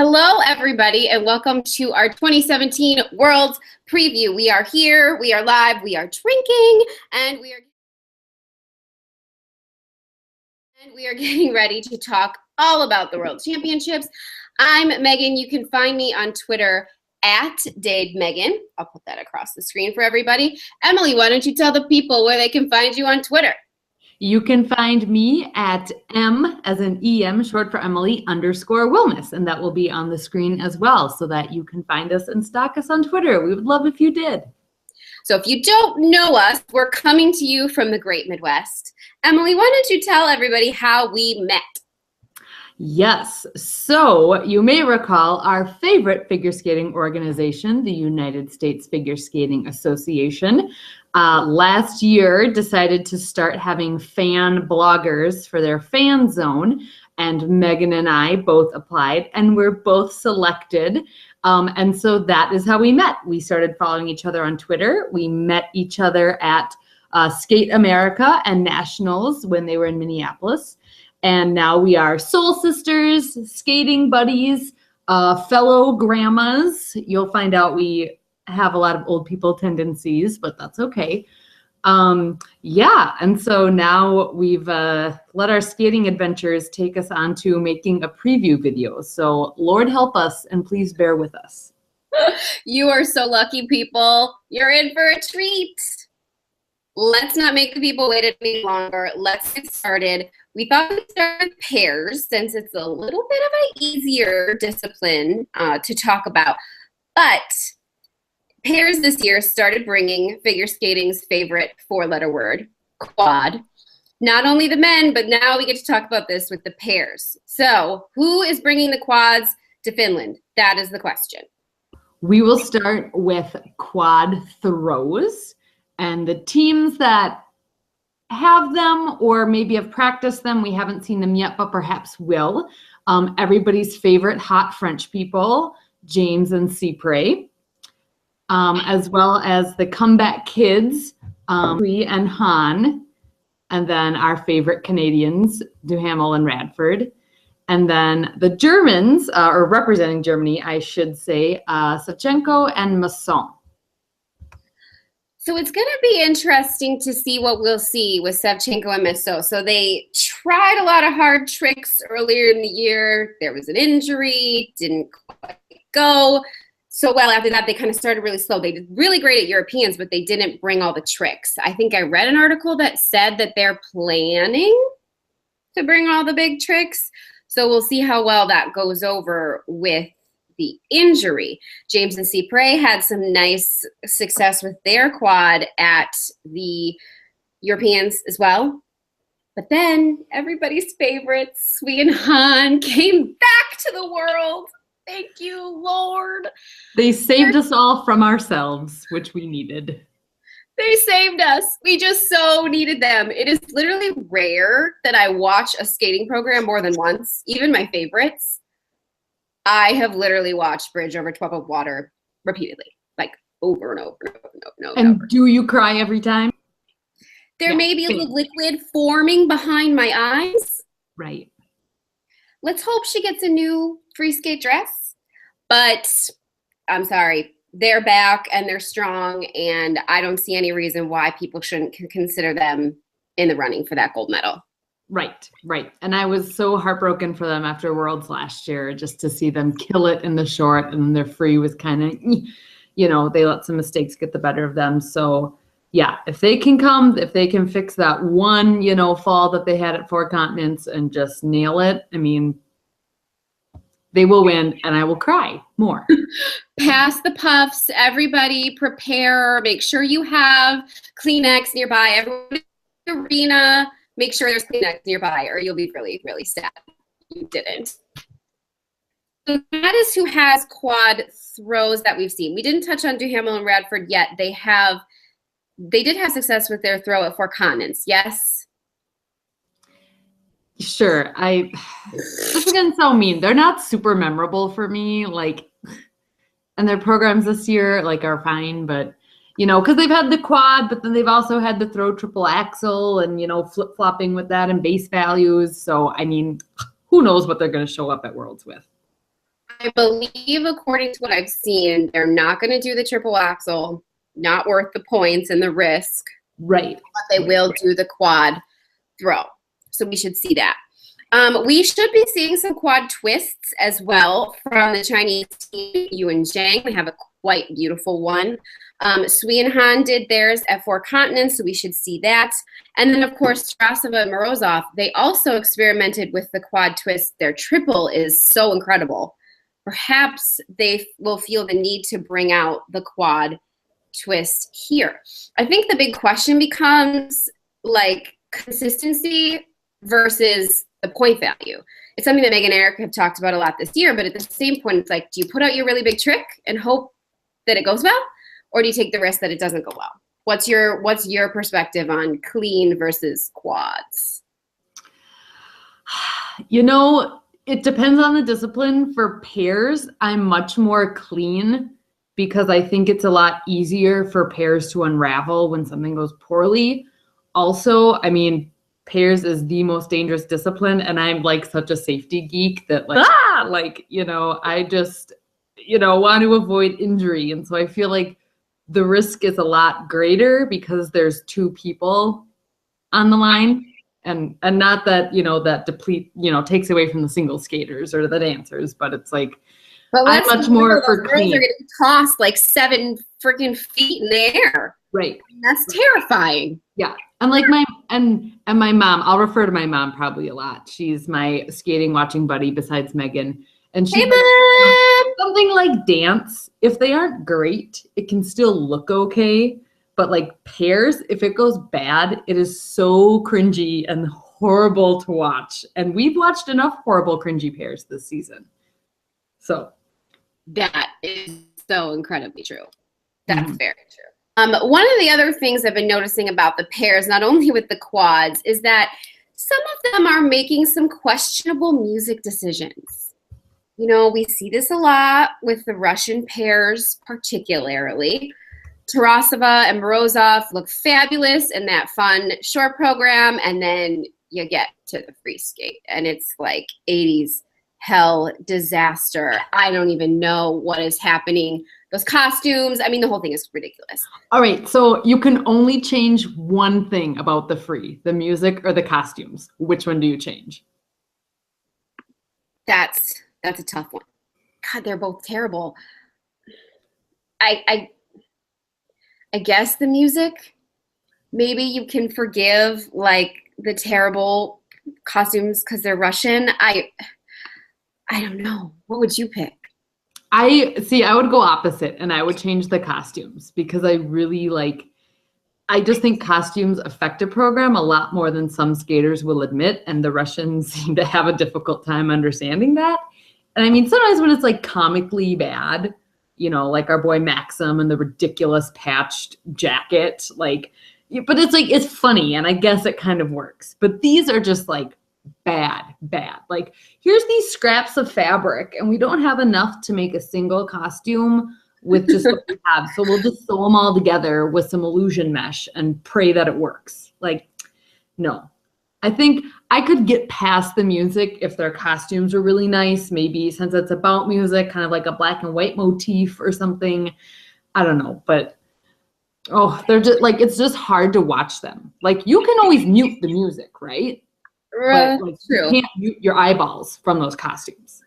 Hello, everybody, and welcome to our 2017 Worlds Preview. We are here, we are live, we are drinking, and we are getting ready to talk all about the World Championships. I'm Megan. You can find me on Twitter at DadeMegan. I'll put that across the screen for everybody. Emily, why don't you tell the people where they can find you on Twitter? You can find me at M as in EM, short for Emily, _wellness. And that will be on the screen as well so that you can find us and stalk us on Twitter. We would love if you did. So if you don't know us, we're coming to you from the Great Midwest. Emily, why don't you tell everybody how we met? Yes, so you may recall our favorite figure skating organization, the United States Figure Skating Association, last year decided to start having fan bloggers for their fan zone, and Megan and I both applied and we're both selected. And so that is how we met. We started following each other on Twitter. We met each other at Skate America and Nationals when they were in Minneapolis. And now we are soul sisters, skating buddies, fellow grandmas. You'll find out we have a lot of old people tendencies, but that's okay. Yeah, and so now we've let our skating adventures take us on to making a preview video. So Lord help us, and please bear with us. You are so lucky, people. You're in for a treat. Let's not make the people wait any longer. Let's get started. We thought we'd start with pairs since it's a little bit of an easier discipline to talk about. But pairs this year started bringing figure skating's favorite four-letter word, quad. Not only the men, but now we get to talk about this with the pairs. So who is bringing the quads to Finland? That is the question. We will start with quad throws. And the teams that have them or maybe have practiced them, we haven't seen them yet, but perhaps will. Everybody's favorite hot French people, James and Cypre, as well as the comeback kids, Lee and Han, and then our favorite Canadians, Duhamel and Radford. And then the Germans, or representing Germany, I should say, Savchenko and Masson. So it's going to be interesting to see what we'll see with Savchenko and Masson. So they tried a lot of hard tricks earlier in the year. There was an injury, didn't quite go so well. After that, they kind of started really slow. They did really great at Europeans, but they didn't bring all the tricks. I think I read an article that said that they're planning to bring all the big tricks. So we'll see how well that goes over with the injury. James and Cypre had some nice success with their quad at the Europeans as well. But then everybody's favorite, Sui and Han, came back to the world. Thank you, Lord. They saved us all from ourselves, which we needed. They saved us. We just so needed them. It is literally rare that I watch a skating program more than once, even my favorites. I have literally watched Bridge Over Troubled Water repeatedly, like over and over and over and over and over. And do you cry every time? There may be a little liquid forming behind my eyes. Right. Let's hope she gets a new free skate dress. But I'm sorry, they're back and they're strong, and I don't see any reason why people shouldn't consider them in the running for that gold medal. Right, right. And I was so heartbroken for them after Worlds last year, just to see them kill it in the short, and their free was kind of, you know, they let some mistakes get the better of them. So yeah, if they can come, if they can fix that one, you know, fall that they had at Four Continents and just nail it, I mean, they will win, and I will cry more. Pass the puffs. Everybody prepare. Make sure you have Kleenex nearby. Everybody in the arena, make sure there's Kleenex nearby, or you'll be really, really sad you didn't. So that is who has quad throws that we've seen. We didn't touch on Duhamel and Radford yet. They did have success with their throw at Four Continents. Yes. Sure. This is gonna sound mean. They're not super memorable for me. Like, and their programs this year are fine, but you know, because they've had the quad, but then they've also had the throw triple axel and, you know, flip flopping with that and base values. So I mean, who knows what they're going to show up at Worlds with? I believe, according to what I've seen, they're not going to do the triple axel. Not worth the points and the risk. Right. But they will do the quad throw. So we should see that. We should be seeing some quad twists as well from the Chinese team, Yuan Zhang. They have a quite beautiful one. Sui and Han did theirs at Four Continents, so we should see that. And then, of course, Tarasova and Morozov, they also experimented with the quad twist. Their triple is so incredible. Perhaps they will feel the need to bring out the quad twist here. I think the big question becomes like consistency versus the point value. It's something that Megan and Eric have talked about a lot this year, but at the same point, it's like, do you put out your really big trick and hope that it goes well? Or do you take the risk that it doesn't go well? What's your perspective on clean versus quads? You know, it depends on the discipline. For pairs, I'm much more clean because I think it's a lot easier for pairs to unravel when something goes poorly. Also, I mean, pairs is the most dangerous discipline, and I'm like such a safety geek that I just, want to avoid injury. And so I feel like the risk is a lot greater because there's two people on the line. And not that, that takes away from the single skaters or the dancers, but it's like, but I'm much more for clean. They're going to be tossed like 7 freaking feet in the air. Right. That's terrifying. Yeah. And like my mom, I'll refer to my mom probably a lot. She's my skating watching buddy besides Megan. And she, hey, Mom! Something like dance, if they aren't great, it can still look okay. But like pairs, if it goes bad, it is so cringy and horrible to watch. And we've watched enough horrible, cringy pairs this season. So that is so incredibly true. That's very true. One of the other things I've been noticing about the pairs, not only with the quads, is that some of them are making some questionable music decisions. We see this a lot with the Russian pairs particularly. Tarasova and Morozov look fabulous in that fun short program, and then you get to the free skate, and it's like 80s hell disaster. I don't even know what is happening. Those costumes, I mean, the whole thing is ridiculous. All right, so you can only change one thing about the free, the music or the costumes. Which one do you change? That's a tough one. God, they're both terrible. I guess the music, maybe you can forgive like the terrible costumes because they're Russian. I don't know. What would you pick? I would go opposite and I would change the costumes because I just think costumes affect a program a lot more than some skaters will admit. And the Russians seem to have a difficult time understanding that. And I mean, sometimes when it's like comically bad, like our boy Maxim and the ridiculous patched jacket, but it's like, it's funny. And I guess it kind of works, but these are just like bad. Like, here's these scraps of fabric and we don't have enough to make a single costume with just what we have. So we'll just sew them all together with some illusion mesh and pray that it works. Like, no. I think I could get past the music if their costumes are really nice. Maybe since it's about music, kind of like a black and white motif or something. I don't know, but they're just like, it's just hard to watch them. Like, you can always mute the music, right? But true. You can't mute your eyeballs from those costumes.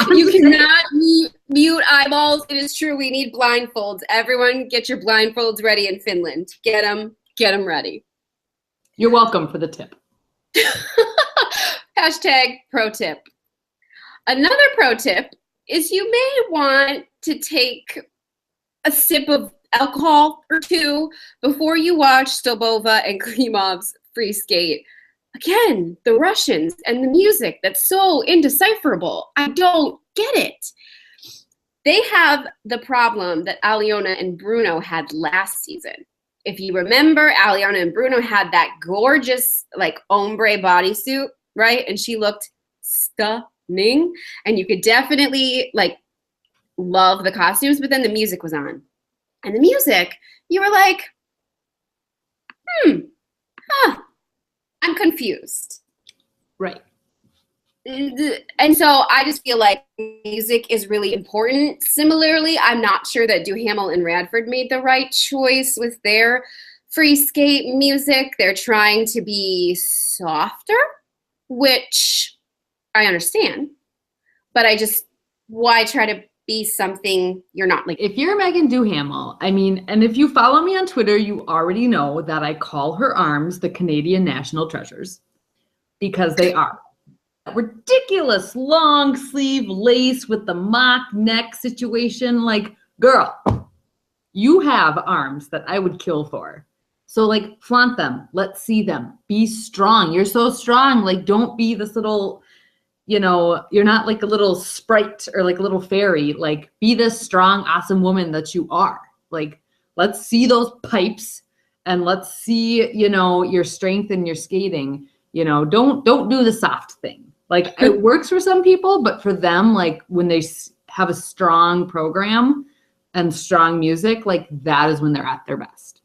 You cannot mute eyeballs. It is true. We need blindfolds. Everyone get your blindfolds ready in Finland. Get them ready. You're welcome for the tip. Hashtag pro tip. Another pro tip is you may want to take a sip of alcohol or two before you watch Stobova and Klimov's free skate. Again, the Russians and the music that's so indecipherable. I don't get it. They have the problem that Aliona and Bruno had last season. If you remember, Aliona and Bruno had that gorgeous like ombre bodysuit, right? And she looked stunning. And you could definitely like love the costumes, but then the music was on. And the music, you were like, I'm confused. Right. And so I just feel like music is really important. Similarly, I'm not sure that Duhamel and Radford made the right choice with their free skate music. They're trying to be softer, which I understand, but why try to be something you're not? Like, if you're Megan Duhamel, I mean, and if you follow me on Twitter, you already know that I call her arms the Canadian national treasures, because they are. Ridiculous long sleeve lace with the mock neck situation. Like, girl, you have arms that I would kill for. So like, flaunt them. Let's see them. Be strong. You're so strong. Like, don't be this little, you're not like a little sprite or like a little fairy. Like, be this strong, awesome woman that you are. Like, let's see those pipes, and let's see, your strength and your skating. Don't do the soft thing. Like, it works for some people, but for them, like, when they have a strong program and strong music, like, that is when they're at their best.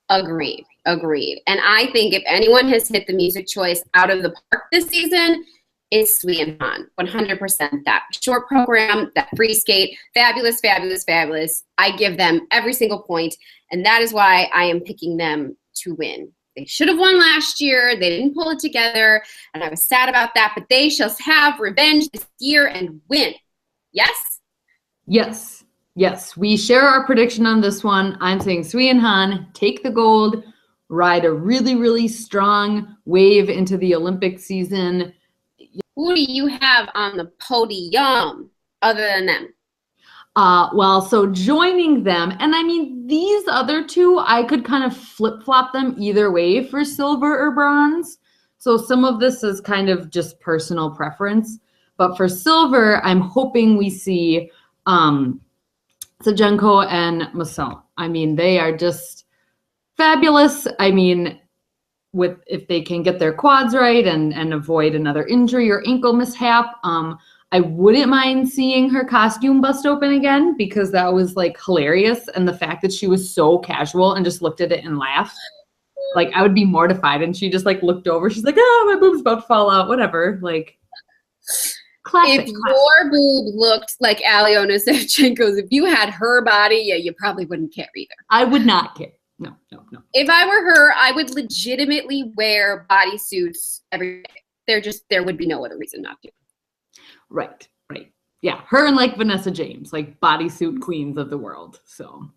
Agreed. And I think if anyone has hit the music choice out of the park this season, it's Sui and Han. 100%. That short program, that free skate, fabulous, fabulous, fabulous. I give them every single point, and that is why I am picking them to win. They should have won last year. They didn't pull it together, and I was sad about that, but they shall have revenge this year and win. Yes? Yes. We share our prediction on this one. I'm saying Sui and Han take the gold, ride a really, really strong wave into the Olympic season. Who do you have on the podium other than them? So joining them, and I mean, these other two, I could kind of flip-flop them either way for silver or bronze. So some of this is kind of just personal preference. But for silver, I'm hoping we see Sajenko and Masson. I mean, they are just fabulous. I mean, if they can get their quads right and avoid another injury or ankle mishap, I wouldn't mind seeing her costume bust open again, because that was like hilarious. And the fact that she was so casual and just looked at it and laughed, like, I would be mortified. And she just like looked over. She's like, oh, my boob's about to fall out. Whatever. Like, classic. If your boob looked like Alyona Savchenko's, if you had her body, yeah, you probably wouldn't care either. I would not care. No. If I were her, I would legitimately wear bodysuits every day. There would be no other reason not to. Right. Yeah, her and like Vanessa James, like bodysuit queens of the world. So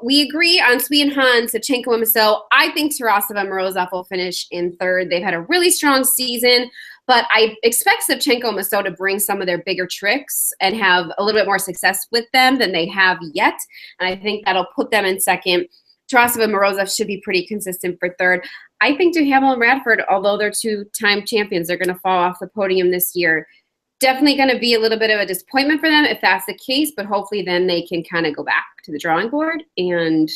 we agree on Sui and Han, Savchenko and Maso. I think Tarasova and Morozov will finish in third. They've had a really strong season, but I expect Savchenko and Maso to bring some of their bigger tricks and have a little bit more success with them than they have yet. And I think that'll put them in second. Tarasova and Morozov should be pretty consistent for third. I think Duhamel and Radford, although they're two-time champions, they're going to fall off the podium this year. Definitely going to be a little bit of a disappointment for them if that's the case, but hopefully then they can kind of go back to the drawing board and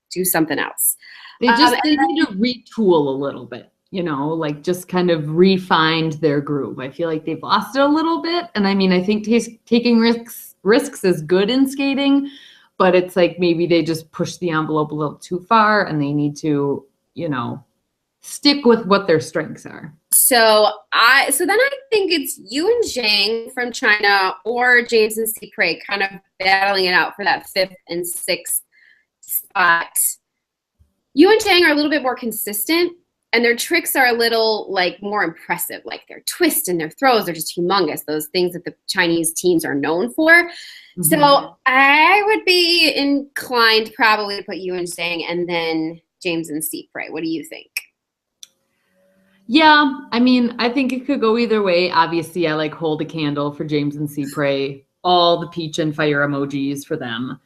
do something else. They need to retool a little bit, like just kind of refined their groove. I feel like they've lost it a little bit. And I mean, I think taking risks is good in skating, but it's like maybe they just push the envelope a little too far, and they need to, stick with what their strengths are. So then I think it's Yuan Zhang from China or James and Cypre kind of battling it out for that 5th and 6th spot. Yuan Zhang are a little bit more consistent, and their tricks are a little like more impressive. Like their twist and their throws are just humongous. Those things that the Chinese teams are known for. Mm-hmm. So I would be inclined probably to put Yuan Zhang and then James and Cypre. What do you think? Yeah, I mean, I think it could go either way. Obviously, I like hold a candle for James and Cypre, all the peach and fire emojis for them.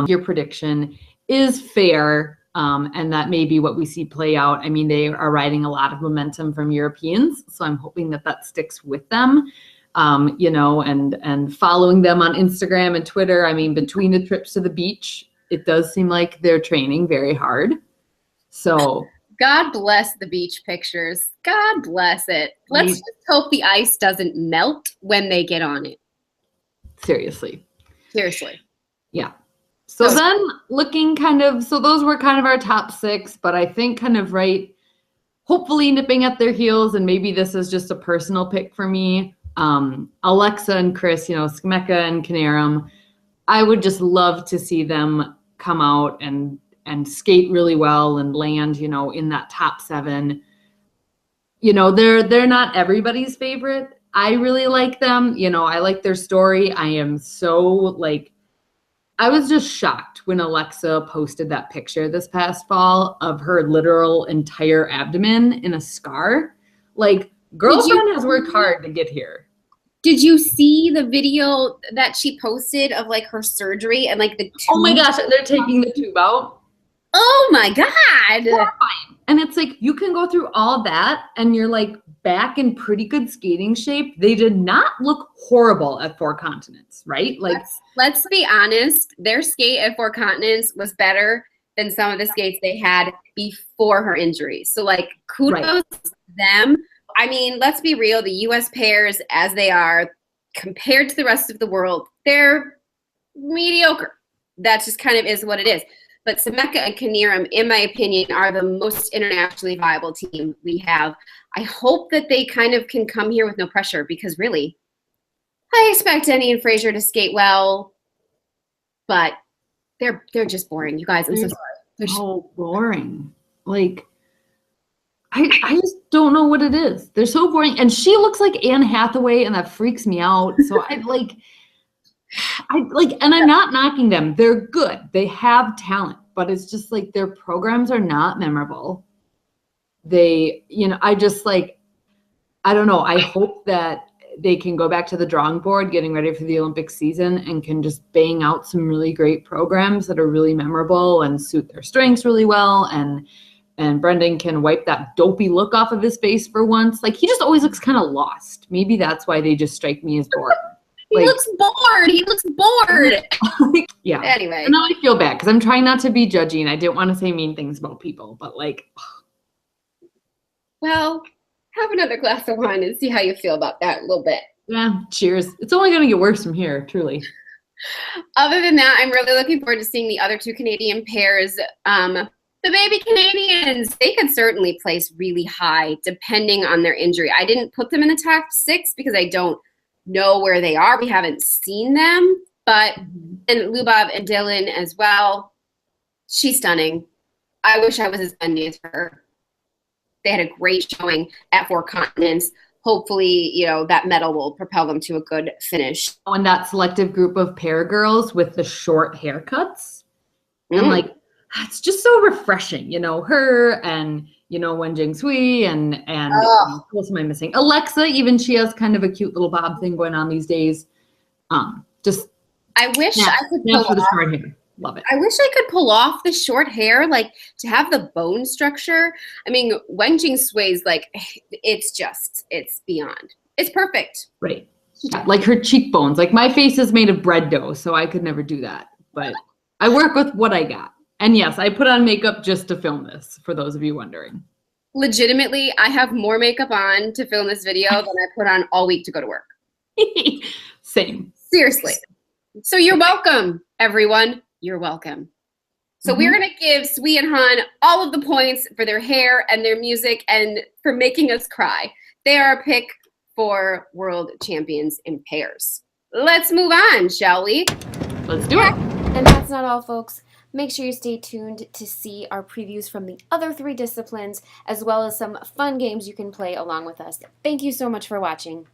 Your prediction is fair, and that may be what we see play out. I mean, they are riding a lot of momentum from Europeans, so I'm hoping that sticks with them, and following them on Instagram and Twitter. I mean, between the trips to the beach, it does seem like they're training very hard. So God bless the beach pictures. God bless it. Let's just hope the ice doesn't melt when they get on it. Seriously. Yeah. So then looking so those were kind of our top 6, but I think kind of right hopefully nipping at their heels, and maybe this is just a personal pick for me. Alexa and Chris, Skmeka and Canarum, I would just love to see them come out and skate really well and land, in that top 7. They're not everybody's favorite. I really like them. I like their story. I am so I was just shocked when Alexa posted that picture this past fall of her literal entire abdomen in a scar. Girlfriend has worked hard to get here. Did you see the video that she posted of her surgery and the tube? Oh my gosh, they're taking the tube out. Oh my God. Horrifying. And it's you can go through all that and you're back in pretty good skating shape. They did not look horrible at Four Continents, right? Let's be honest. Their skate at Four Continents was better than some of the skates they had before her injury. So kudos to them. I mean, let's be real. The U.S. pairs, as they are, compared to the rest of the world, they're mediocre. That just kind of is what it is. But Skmeka and Canarum, in my opinion, are the most internationally viable team we have. I hope that they kind of can come here with no pressure because really, I expect Denny and Fraser to skate well, but they're just boring. You guys, I'm so sorry. They're so boring. I just don't know what it is. They're so boring. And she looks like Anne Hathaway, and that freaks me out. So and I'm not knocking them. They're good. They have talent, but it's just their programs are not memorable. They, I just I don't know. I hope that they can go back to the drawing board getting ready for the Olympic season and can just bang out some really great programs that are really memorable and suit their strengths really well. And Brendan can wipe that dopey look off of his face for once. He just always looks kind of lost. Maybe that's why they just strike me as boring. He looks bored. Yeah. Anyway. And now I feel bad because I'm trying not to be judgy and I didn't want to say mean things about people, but well, have another glass of wine and see how you feel about that a little bit. Yeah, cheers. It's only going to get worse from here, truly. Other than that, I'm really looking forward to seeing the other 2 Canadian pairs. The baby Canadians, they could certainly place really high depending on their injury. I didn't put them in the top 6 because I don't know where they are. We haven't seen them, but and Lubov and Dylan as well. She's stunning. I wish I was as bendy as her. They had a great showing at Four Continents. Hopefully, that medal will propel them to a good finish. And that selective group of pair girls with the short haircuts. And it's just so refreshing, her and, Wenjing Sui and who else am I missing? Alexa, even she has kind of a cute little bob thing going on these days. I wish I could pull off the short hair. Love it. I wish I could pull off the short hair, to have the bone structure. I mean, Wenjing Sui's it's beyond. It's perfect. Right. Yeah, her cheekbones. My face is made of bread dough, so I could never do that. But I work with what I got. And yes, I put on makeup just to film this, for those of you wondering. Legitimately, I have more makeup on to film this video than I put on all week to go to work. Same. Seriously. So you're welcome, everyone. You're welcome. So we're going to give Sui and Han all of the points for their hair and their music and for making us cry. They are a pick for world champions in pairs. Let's move on, shall we? Let's do it. And that's not all, folks. Make sure you stay tuned to see our previews from the other 3 disciplines, as well as some fun games you can play along with us. Thank you so much for watching.